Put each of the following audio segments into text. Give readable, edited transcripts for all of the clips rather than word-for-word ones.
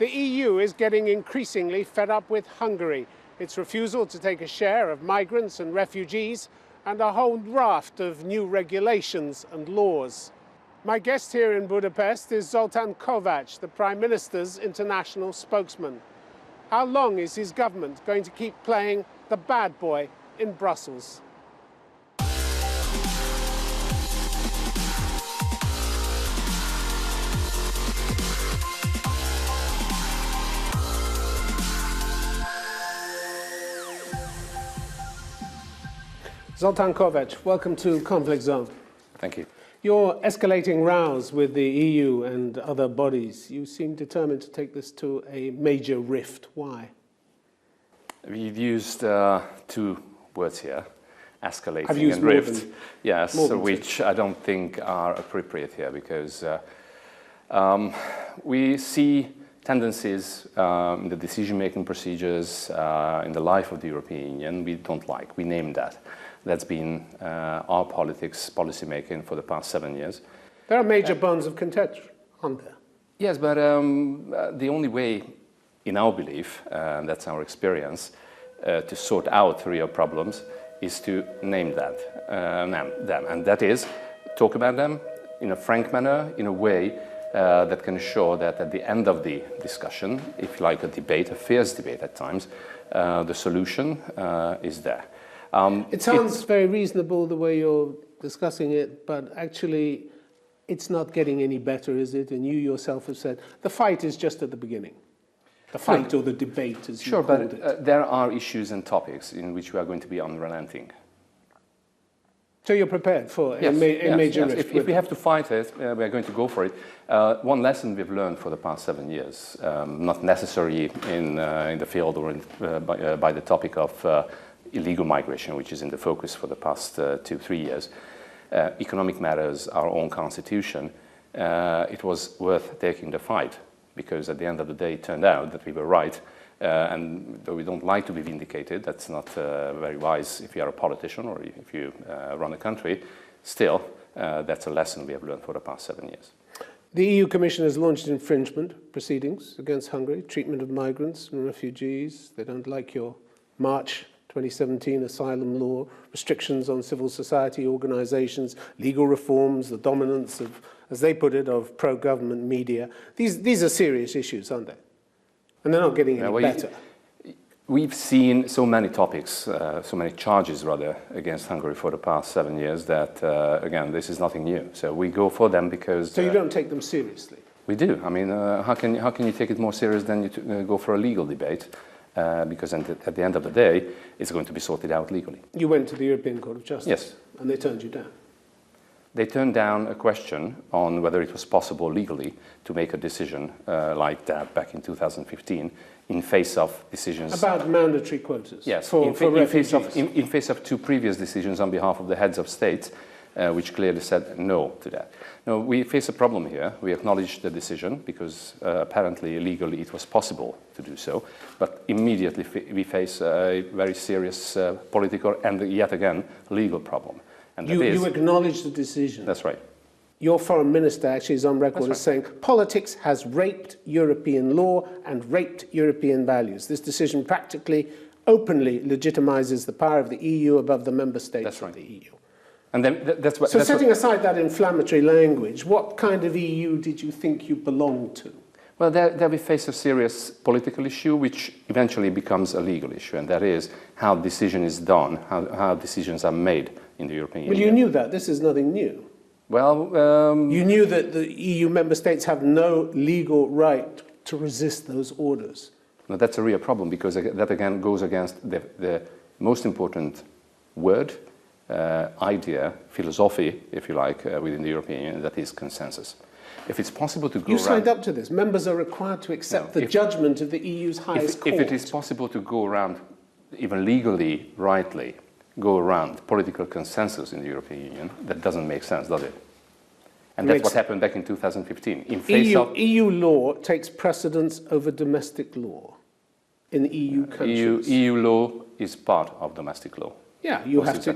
The EU is getting increasingly fed up with Hungary, its refusal to take a share of migrants and refugees, and a whole raft of new regulations and laws. My guest here in Budapest is Zoltan Kovacs, the Prime Minister's international spokesman. How long is his government going to keep playing the bad boy in Brussels? Zoltan Kovacs, welcome to Conflict Zone. Thank you. You're escalating rows with the EU and other bodies. You seem determined to take this to a major rift. Why? We've used two words here, escalating I've used and rift. Yes, which two. I don't think are appropriate here because we see tendencies in the decision-making procedures, in the life of the European Union we don't like. We name that. That's been our policy making for the past 7 years. There are major bones of contention, aren't there? Yes, but the only way, in our belief, and that's our experience, to sort out real problems is to name them. And that is, talk about them in a frank manner, in a way that can ensure that at the end of the discussion, if you like a debate, a fierce debate at times, the solution is there. It sounds very reasonable the way you're discussing it, but actually it's not getting any better, is it? And you yourself have said the fight is just at the beginning. The fight or the debate, as you called it. There are issues and topics in which we are going to be unrelenting. So you're prepared for a major rift? If we have to fight it, we are going to go for it. One lesson we've learned for the past 7 years, not necessarily in the field or by the topic of illegal migration, which is in the focus for the past 2-3 years, economic matters, our own constitution, it was worth taking the fight because at the end of the day it turned out that we were right, and though we don't like to be vindicated, that's not very wise if you are a politician or if you run a country, still that's a lesson we have learned for the past 7 years. The EU Commission has launched infringement proceedings against Hungary, treatment of migrants and refugees. They don't like your March 2017 asylum law, restrictions on civil society organizations, legal reforms, the dominance of, as they put it, of pro-government media. These are serious issues, aren't they? And they're not getting any better. We've seen so many topics, so many charges rather, against Hungary for the past 7 years that, again, this is nothing new. So we go for them because... So you don't take them seriously? We do. I mean, how can you take it more serious than you go for a legal debate? Because at the end of the day, it's going to be sorted out legally. You went to the European Court of Justice? Yes. And they turned you down? They turned down a question on whether it was possible legally to make a decision like that back in 2015 in face of decisions... About mandatory quotas? Yes, for refugees. In face of two previous decisions on behalf of the heads of states, which clearly said no to that. Now, we face a problem here. We acknowledge the decision because apparently legally it was possible to do so, but immediately we face a very serious political and yet again legal problem. And you acknowledge the decision? That's right. Your foreign minister actually is on record as saying politics has raped European law and raped European values. This decision practically, openly legitimizes the power of the EU above the member states of the EU. And then setting aside that inflammatory language, what kind of EU did you think you belonged to? Well, there we face a serious political issue, which eventually becomes a legal issue, and that is how decision is done, how decisions are made in the European Union. Well, you knew that. This is nothing new. Well, you knew that the EU member states have no legal right to resist those orders. No, that's a real problem, because that again goes against the most important word, idea, philosophy, if you like, within the European Union, that is consensus. If it's possible to go around... You signed up to this. Members are required to accept the judgment of the EU's highest court. If it is possible to go around, even legally, rightly, go around political consensus in the European Union, that doesn't make sense, does it? And that's what happened back in 2015. In face of EU law takes precedence over domestic law in the EU countries. EU law is part of domestic law. Yeah, you have to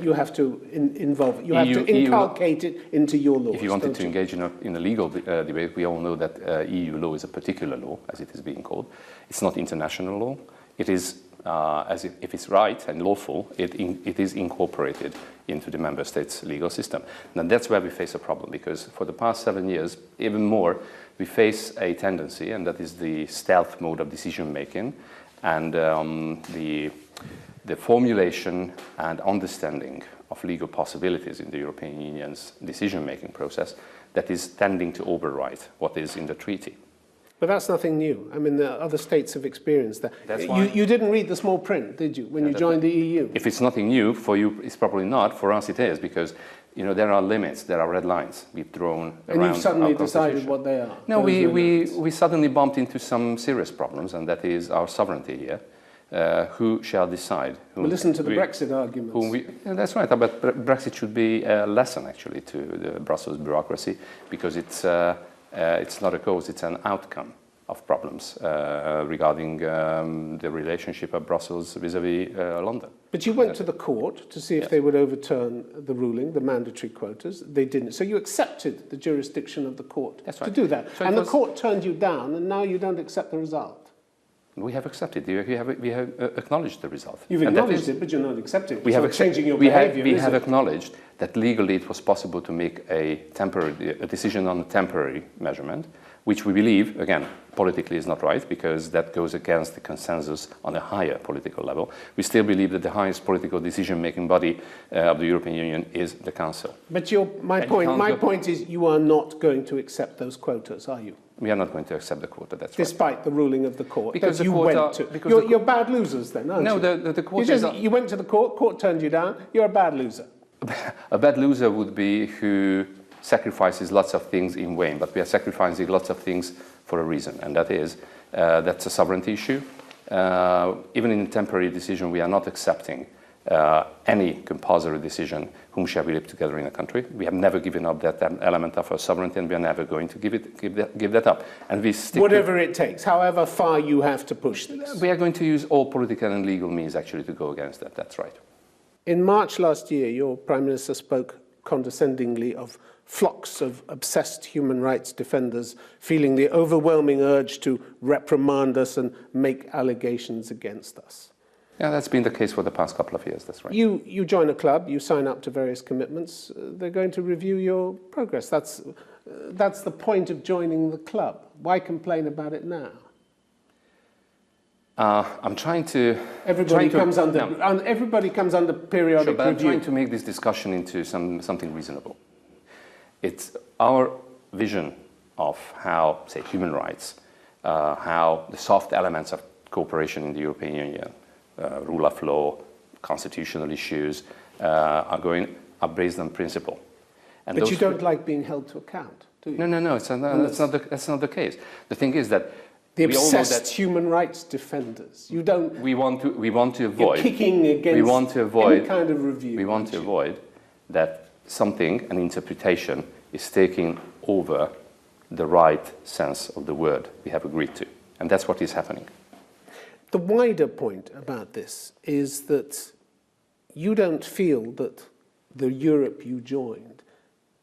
involve, you have to inculcate it into your laws. If you wanted to engage in a legal debate, we all know that EU law is a particular law, as it is being called. It's not international law. It is, if it's right and lawful, it is incorporated into the member states' legal system. Now that's where we face a problem, because for the past 7 years, even more, we face a tendency, and that is the stealth mode of decision making, and the formulation and understanding of legal possibilities in the European Union's decision-making process that is tending to override what is in the treaty. But that's nothing new. I mean, the other states have experienced that. That's why you didn't read the small print, did you, when you joined the EU? If it's nothing new, for you it's probably not. For us it is, because there are limits, there are red lines we've drawn around. And you've suddenly decided what they are? No, we suddenly bumped into some serious problems, and that is our sovereignty here. Who shall decide? Well, listen to the Brexit arguments. That's right, but Brexit should be a lesson, actually, to the Brussels bureaucracy, because it's not a cause, it's an outcome of problems regarding the relationship of Brussels vis-à-vis London. But you went to the court to see if they would overturn the ruling, the mandatory quotas. They didn't. So you accepted the jurisdiction of the court to do that. So and the court turned you down, and now you don't accept the result. We have accepted. We have acknowledged the result. You've acknowledged it, but you're not accepting it. We have changing your behaviour. We have acknowledged that legally it was possible to make a decision on a temporary measurement, which we believe, again, politically is not right, because that goes against the consensus on a higher political level. We still believe that the highest political decision-making body of the European Union is the Council. But my point is, you are not going to accept those quotas, are you? We are not going to accept the quota, that's Despite right. the ruling of the court. Because you went to. You're bad losers then, aren't you? No, the court you went to the court turned you down, you're a bad loser. A bad loser would be who sacrifices lots of things in vain, but we are sacrificing lots of things for a reason, and that is, that's a sovereignty issue. Even in a temporary decision, we are not accepting any compulsory decision, whom shall we live together in a country. We have never given up that element of our sovereignty, and we are never going to give that up. And we stick whatever it takes, however far you have to push this. We are going to use all political and legal means actually to go against that, that's right. In March last year, your Prime Minister spoke condescendingly of flocks of obsessed human rights defenders feeling the overwhelming urge to reprimand us and make allegations against us. Yeah, that's been the case for the past couple of years, that's right. You join a club, you sign up to various commitments, they're going to review your progress. That's the point of joining the club. Why complain about it now? I'm trying to... Everybody comes under periodic review. But I'm trying to make this discussion into something reasonable. It's our vision of how, say, human rights, how the soft elements of cooperation in the European Union, rule of law, constitutional issues, are based on principle. And but you don't like being held to account, do you? No, that's not the case. The thing is that the obsessed human rights defenders. You don't. We want to avoid. You're kicking against any kind of review. We want to avoid that something, an interpretation, is taking over the right sense of the word we have agreed to, and that's what is happening. The wider point about this is that you don't feel that the Europe you joined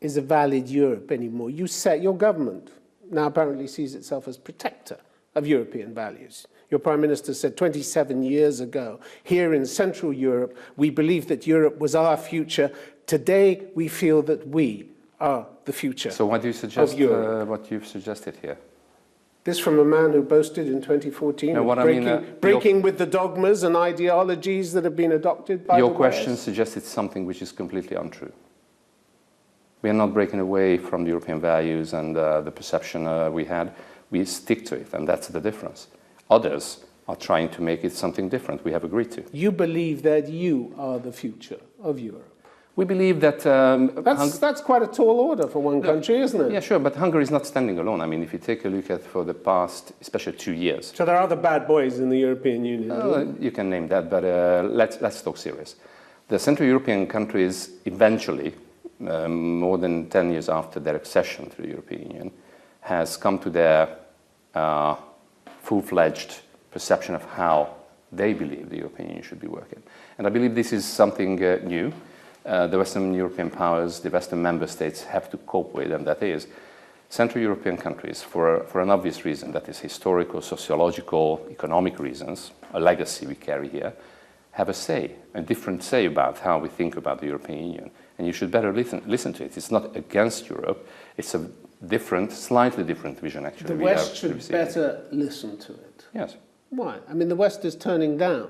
is a valid Europe anymore. Your government now apparently sees itself as protector of European values. Your Prime Minister said 27 years ago, here in Central Europe, we believed that Europe was our future. Today, we feel that we are the future. So what do you suggest, what you've suggested here? This from a man who boasted in 2014 breaking with the dogmas and ideologies that have been adopted by the West. Your question suggested something which is completely untrue. We are not breaking away from the European values and the perception we had. We stick to it, and that's the difference. Others are trying to make it something different. We have agreed to. You believe that you are the future of Europe. We believe that... that's quite a tall order for one country, isn't it? Yeah, sure, but Hungary is not standing alone. I mean, if you take a look at for the past, especially 2 years... So there are other bad boys in the European Union? You can name that, but let's talk serious. The Central European countries eventually, more than 10 years after their accession to the European Union, has come to their full-fledged perception of how they believe the European Union should be working. And I believe this is something new. The Western European powers, the Western member states have to cope with, and that is Central European countries, for an obvious reason, that is historical, sociological, economic reasons, a legacy we carry here, have a different say about how we think about the European Union. And you should better listen to it. It's not against Europe, it's a different, slightly different vision, actually. The West should better listen to it. Yes. Why? I mean, the West is turning down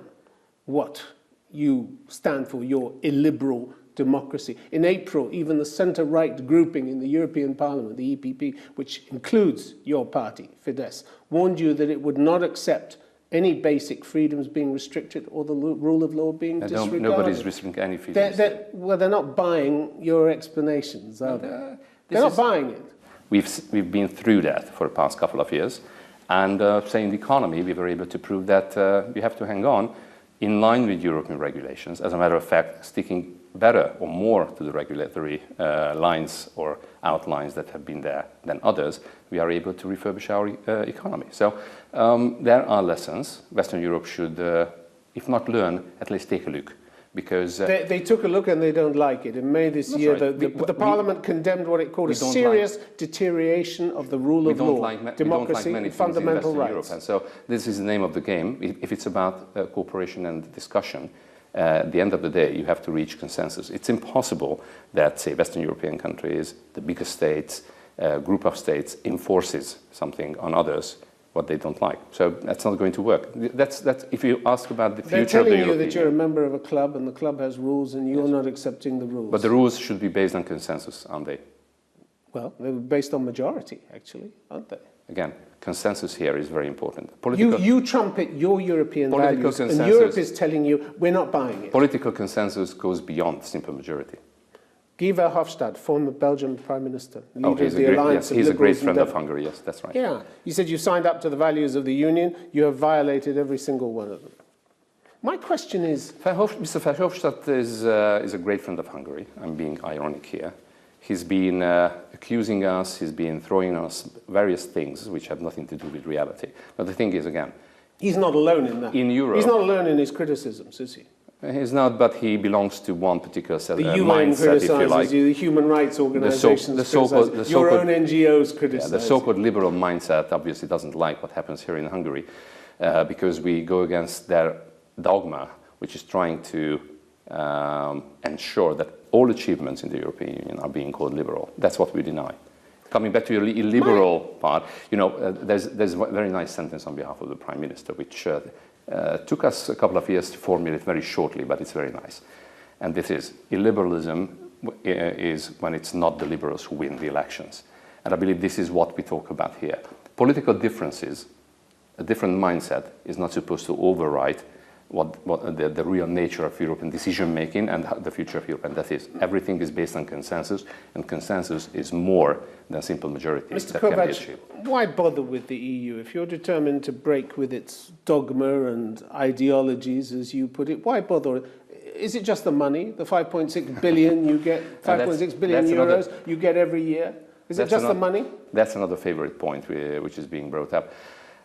what you stand for, your illiberal democracy. In April, even the centre-right grouping in the European Parliament, the EPP, which includes your party, Fidesz, warned you that it would not accept any basic freedoms being restricted or the rule of law being disregarded. Nobody's restricting any freedoms. They're not buying your explanations, are they? They're not buying it. We've been through that for the past couple of years. And say in the economy, we were able to prove that you have to hang on in line with European regulations. As a matter of fact, sticking better or more to the regulatory lines or outlines that have been there than others, we are able to refurbish our economy. So there are lessons. Western Europe should, if not learn, at least take a look. Because they took a look and they don't like it. In May this year, right. the Parliament condemned what it called a serious deterioration of the rule of law, democracy, and fundamental rights. And so this is the name of the game. If it's about cooperation and discussion, at the end of the day, you have to reach consensus. It's impossible that, say, Western European countries, the biggest states, group of states, enforces something on others what they don't like. So that's not going to work. That's if you ask about the future of the European Union. They're telling you that you're a member of a club and the club has rules and you're not accepting the rules. But the rules should be based on consensus, aren't they? Well, they're based on majority, actually, aren't they? Again, consensus here is very important. You trumpet your European values and Europe is telling you we're not buying it. Political consensus goes beyond simple majority. Guy Verhofstadt, former Belgian Prime Minister, leader of the Alliance of Liberals. He's a great friend of Hungary, yes, that's right. Yeah, you said you signed up to the values of the Union, you have violated every single one of them. My question is... Mr. Verhofstadt is a great friend of Hungary. I'm being ironic here. He's been accusing us, he's been throwing us various things which have nothing to do with reality. But the thing is, again... He's not alone in that. In Europe... He's not alone in his criticisms, is he? He's not, but he belongs to one particular mindset, if you like. You, the human rights organizations, your own NGOs criticize. The so-called liberal mindset obviously doesn't like what happens here in Hungary because we go against their dogma, which is trying to ensure that all achievements in the European Union are being called liberal. That's what we deny. Coming back to your illiberal part, you know, there's a very nice sentence on behalf of the Prime Minister, which took us a couple of years to formulate very shortly, but it's very nice. And this is, illiberalism is when it's not the liberals who win the elections. And I believe this is what we talk about here. Political differences, a different mindset is not supposed to override the real nature of European decision-making and the future of Europe. And that is, everything is based on consensus, and consensus is more than simple majorities Mr. Kovacs, why bother with the EU? If you're determined to break with its dogma and ideologies, as you put it, why bother? Is it just the money, the 5.6 billion you get, 5.6 billion euros you get every year? Is it just the money? That's another favorite point which is being brought up.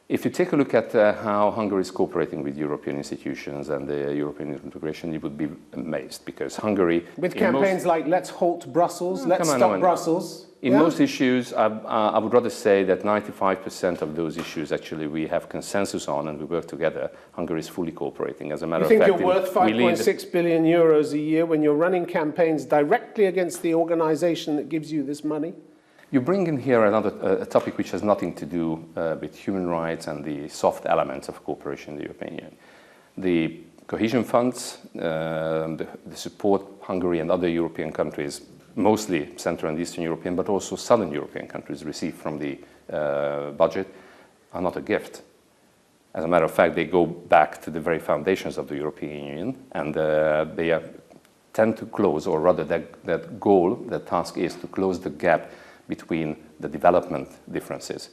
If you take a look at how Hungary is cooperating with European institutions and the European integration, you would be amazed, because Hungary... With campaigns like Let's Halt Brussels, Let's Stop Brussels. In most issues, I would rather say that 95% of those issues actually we have consensus on and we work together. Hungary is fully cooperating. As a matter of fact... You think you're worth 5.6 billion euros a year when you're running campaigns directly against the organization that gives you this money? You bring in here another topic which has nothing to do with human rights and the soft elements of cooperation in the European Union. The cohesion funds, the support Hungary and other European countries, mostly Central and Eastern European, but also Southern European countries receive from the budget, are not a gift. As a matter of fact, they go back to the very foundations of the European Union, and they tend to close, or rather that goal, that task is to close the gap between the development differences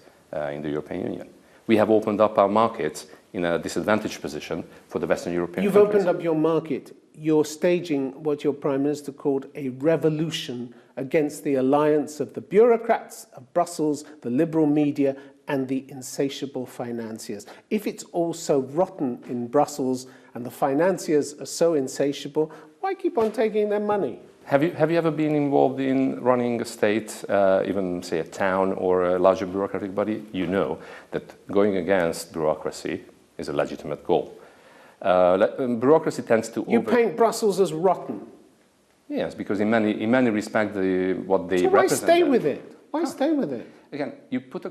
in the European Union. We have opened up our markets in a disadvantaged position for the Western European countries. You've opened up your market. You're staging what your Prime Minister called a revolution against the alliance of the bureaucrats of Brussels, the liberal media, and the insatiable financiers. If it's all so rotten in Brussels and the financiers are so insatiable, why keep on taking their money? Have you ever been involved in running a state, even say a town or a larger bureaucratic body? You know that going against bureaucracy is a legitimate goal. Bureaucracy tends to paint Brussels as rotten. Yes, because in many respects what they so why represent. Stay with it? Why stay with it? Again, you put a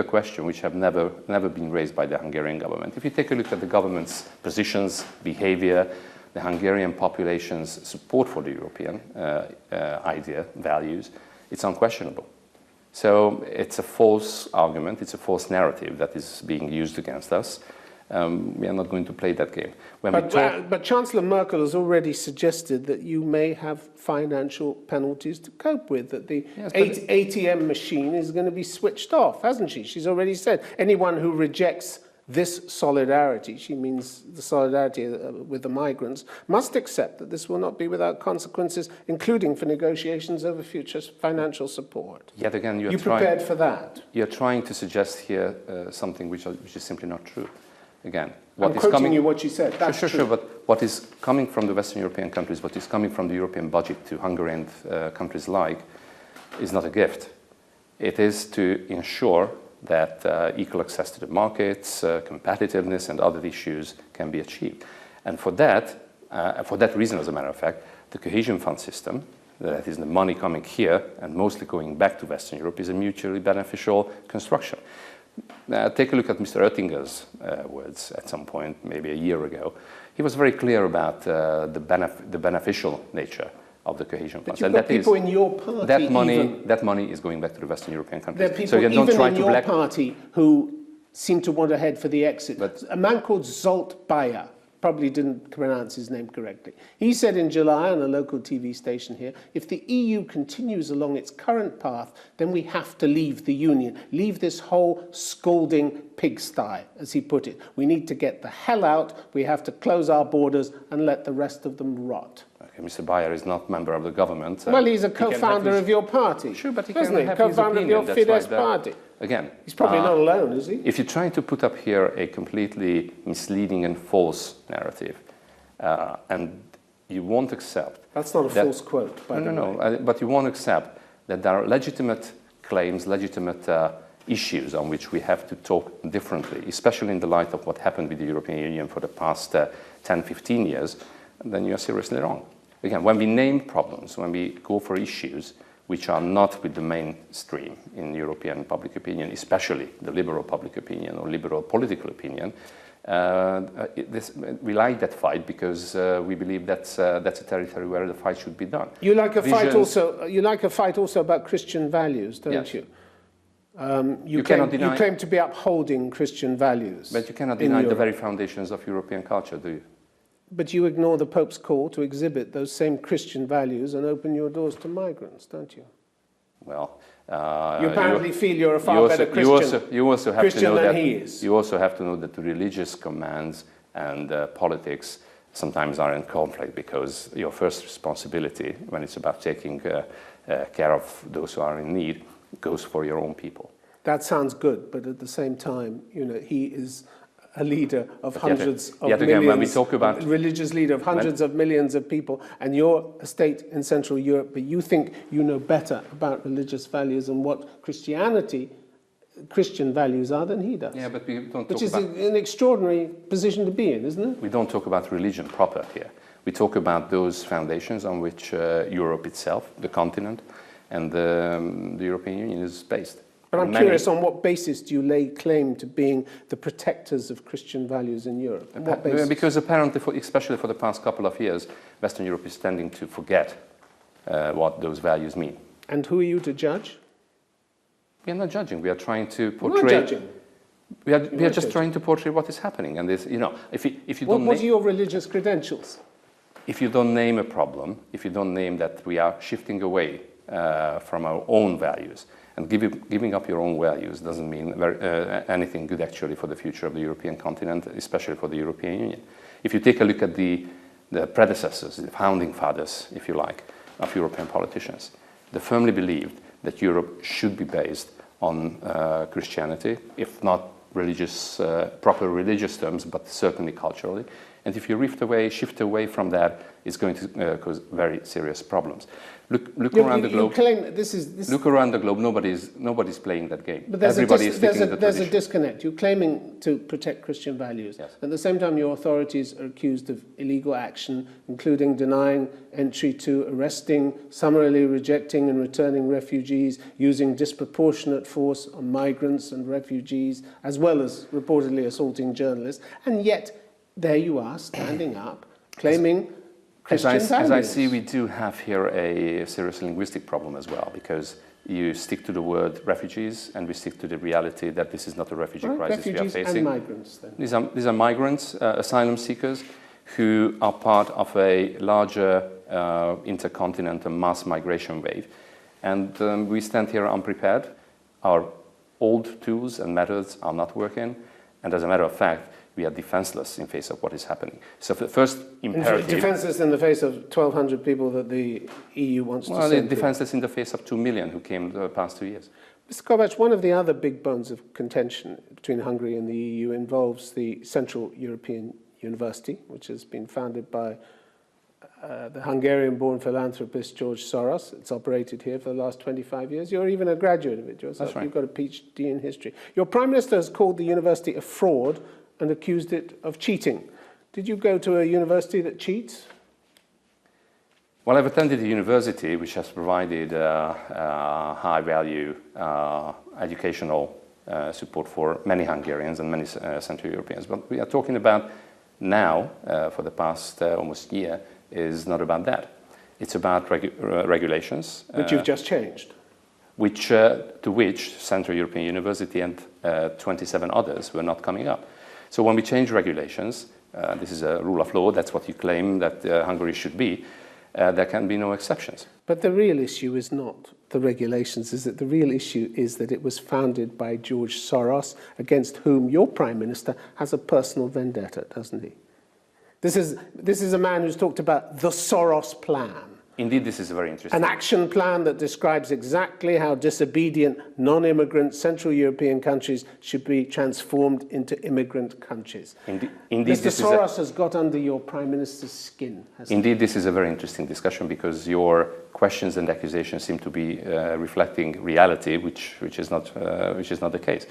question which have never been raised by the Hungarian government. If you take a look at the government's positions, behavior, the Hungarian population's support for the European idea, values, it's unquestionable. So it's a false argument, it's a false narrative that is being used against us. We are not going to play that game. But Chancellor Merkel has already suggested that you may have financial penalties to cope with, that the ATM machine is going to be switched off, hasn't she? She's already said anyone who rejects this solidarity, she means the solidarity with the migrants, must accept that this will not be without consequences, including for negotiations over future financial support. Yet again, you prepared for that? You're trying to suggest here something which is simply not true. Again, I'm quoting you what you said. That's sure, but what is coming from the Western European countries, what is coming from the European budget to Hungary and countries like, is not a gift. It is to ensure that equal access to the markets, competitiveness, and other issues can be achieved. And for that reason, as a matter of fact, the cohesion fund system, that is the money coming here and mostly going back to Western Europe, is a mutually beneficial construction. Take a look at Mr. Oettinger's words at some point, maybe a year ago. He was very clear about the beneficial nature of the cohesion funds. But you've got people in your party that money is going back to the Western European countries. There are people even in your party who seem to want to head for the exit. But a man called Zoltan Kovacs, probably didn't pronounce his name correctly. He said in July on a local TV station here, if the EU continues along its current path, then we have to leave the Union, leave this whole scalding pigsty, as he put it. We need to get the hell out, we have to close our borders and let the rest of them rot. Okay, Mr. Bayer is not a member of the government. Well, he's a co-founder of your party. Sure, but he can have co-founder of your Fidesz party. Again, he's probably not alone, is he? If you're trying to put up here a completely misleading and false narrative, and you won't accept... That's not a false quote, by the way. No, but you won't accept that there are legitimate claims, legitimate issues on which we have to talk differently, especially in the light of what happened with the European Union for the past 10, 15 years, then you are seriously wrong. Again, when we name problems, when we go for issues which are not with the mainstream in European public opinion, especially the liberal public opinion or liberal political opinion, we like that fight because we believe that's a territory where the fight should be done. You like a fight also. You like a fight also about Christian values, don't yes. you? You claim to be upholding Christian values. But you cannot deny the very foundations of European culture, do you? But you ignore the Pope's call to exhibit those same Christian values and open your doors to migrants, don't you? Well, you apparently feel you're a far better Christian than he is. You also have to know that the religious commands and politics sometimes are in conflict, because your first responsibility when it's about taking care of those who are in need goes for your own people. That sounds good, but at the same time, you know, he is a leader of hundreds of millions, again, when we talk about religious leader of hundreds of millions of people, and you're a state in Central Europe, but you think you know better about religious values and what Christian values are than he does. Yeah, but we don't talk Which is an extraordinary position to be in, isn't it? We don't talk about religion proper here. We talk about those foundations on which Europe itself, the continent, and the European Union is based. But I'm curious, on what basis do you lay claim to being the protectors of Christian values in Europe? On what basis? Because apparently, especially for the past couple of years, Western Europe is tending to forget what those values mean. And who are you to judge? We are not judging. We are trying to portray. Not judging. We are just trying to portray what is happening. And this, you know, if you don't. What are your religious credentials? If you don't name a problem, if you don't name that we are shifting away from our own values. And giving up your own values doesn't mean anything good, actually, for the future of the European continent, especially for the European Union. If you take a look at the predecessors, the founding fathers, if you like, of European politicians, they firmly believed that Europe should be based on Christianity, if not religious, proper religious terms, but certainly culturally. And if you shift away from that, it's going to cause very serious problems. Look around the globe. Look around the globe. Nobody's playing that game. But there's a disconnect. You're claiming to protect Christian values. Yes. At the same time, your authorities are accused of illegal action, including denying entry to, arresting, summarily rejecting and returning refugees, using disproportionate force on migrants and refugees, as well as reportedly assaulting journalists. And yet, there you are, standing up, claiming Christian values. As I see, we do have here a serious linguistic problem as well, because you stick to the word refugees, and we stick to the reality that this is not a refugee crisis we are facing. Refugees and migrants, then. These are migrants, asylum seekers, who are part of a larger intercontinental mass migration wave. And we stand here unprepared. Our old tools and methods are not working. And as a matter of fact, we are defenseless in face of what is happening. So the first imperative... Defenseless in the face of 1,200 people that the EU wants to send. Well, defenseless in the face of 2 million who came the past 2 years. Mr. Kovacs, one of the other big bones of contention between Hungary and the EU involves the Central European University, which has been founded by the Hungarian-born philanthropist George Soros. It's operated here for the last 25 years. You're even a graduate of it yourself. That's right. You've got a PhD in history. Your Prime Minister has called the university a fraud and accused it of cheating. Did you go to a university that cheats? Well, I've attended a university which has provided high-value educational support for many Hungarians and many Central Europeans. But we are talking about now, for the past almost year, is not about that. It's about regulations. Which you've just changed. To which Central European University and 27 others were not coming up. So when we change regulations, this is a rule of law, that's what you claim that Hungary should be, there can be no exceptions. But the real issue is not the regulations, is it? The real issue is that it was founded by George Soros, against whom your Prime Minister has a personal vendetta, doesn't he? This is a man who's talked about the Soros plan. Indeed, this is very interesting. An action plan that describes exactly how disobedient, non-immigrant Central European countries should be transformed into immigrant countries. Indeed, Mr. Soros has got under your Prime Minister's skin, hasn't he? Indeed, this is a very interesting discussion, because your questions and accusations seem to be reflecting reality, which is not the case.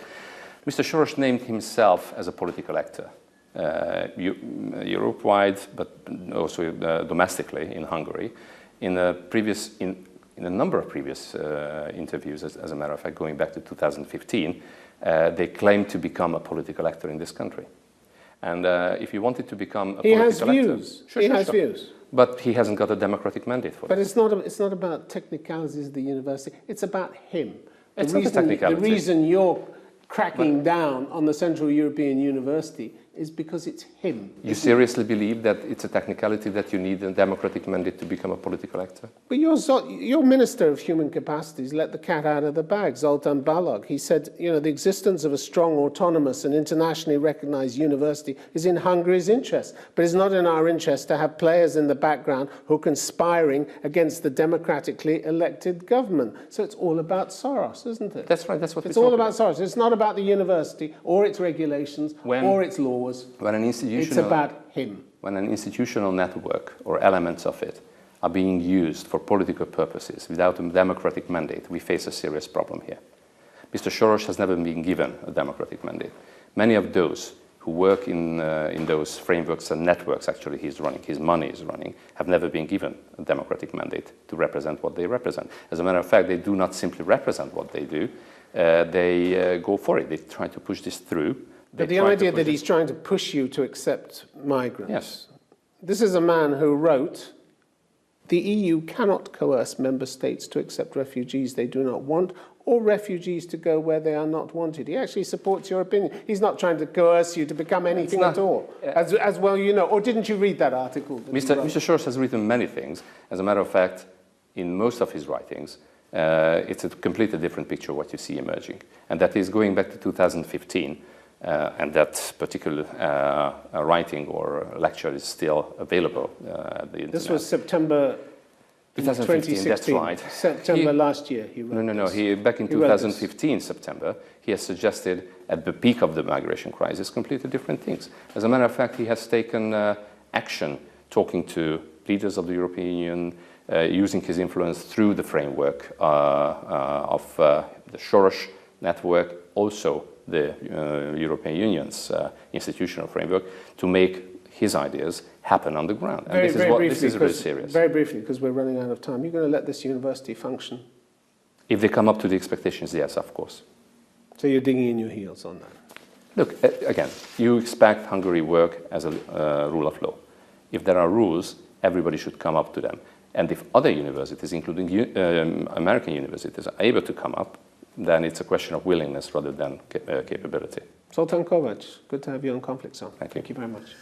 Mr. Soros named himself as a political actor, Europe-wide, but also domestically in Hungary. In a number of previous interviews, as a matter of fact, going back to 2015, they claimed to become a political actor in this country. And if he wanted to become a political actor... He has views. He has views. But he hasn't got a democratic mandate for it. But it's not about technicalities of the university. It's about him. It's not a technicality. The reason you're cracking down on the Central European University is because it's him. You seriously believe that it's a technicality that you need a democratic mandate to become a political actor? But your Minister of Human Capacities let the cat out of the bag, Zoltan Kovacs. He said, the existence of a strong, autonomous and internationally recognized university is in Hungary's interest, but it's not in our interest to have players in the background who are conspiring against the democratically elected government. So it's all about Soros, isn't it? That's right, that's what it's all about Soros. It's not about the university or its regulations or its laws. It's about him. When an institutional network or elements of it are being used for political purposes without a democratic mandate, we face a serious problem here. Mr. Soros has never been given a democratic mandate. Many of those who work in those frameworks and networks actually he's running, his money is running, have never been given a democratic mandate to represent what they represent. As a matter of fact, they do not simply represent what they do, they go for it. They try to push this through. But the idea that he's trying to push you to accept migrants. Yes. This is a man who wrote, the EU cannot coerce member states to accept refugees they do not want, or refugees to go where they are not wanted. He actually supports your opinion. He's not trying to coerce you to become anything at all, as well you know. Or didn't you read that article? Mr. Soros has written many things. As a matter of fact, in most of his writings, it's a completely different picture of what you see emerging. And that is going back to 2015. And that particular writing or lecture is still available at the internet. This was September 2015, that's right. September last year, he wrote No. this. Back in 2015, September, he has suggested at the peak of the migration crisis completely different things. As a matter of fact, he has taken action, talking to leaders of the European Union, using his influence through the framework of the Soros network, also the European Union's institutional framework, to make his ideas happen on the ground. And this is really serious. Very briefly, because we're running out of time, you're going to let this university function? If they come up to the expectations, yes, of course. So you're digging in your heels on that? Look, again, you expect Hungary work as a rule of law. If there are rules, everybody should come up to them. And if other universities, including American universities, are able to come up, then it's a question of willingness rather than capability. Zoltan Kovacs, good to have you on Conflict Zone. Thank you. Thank you very much.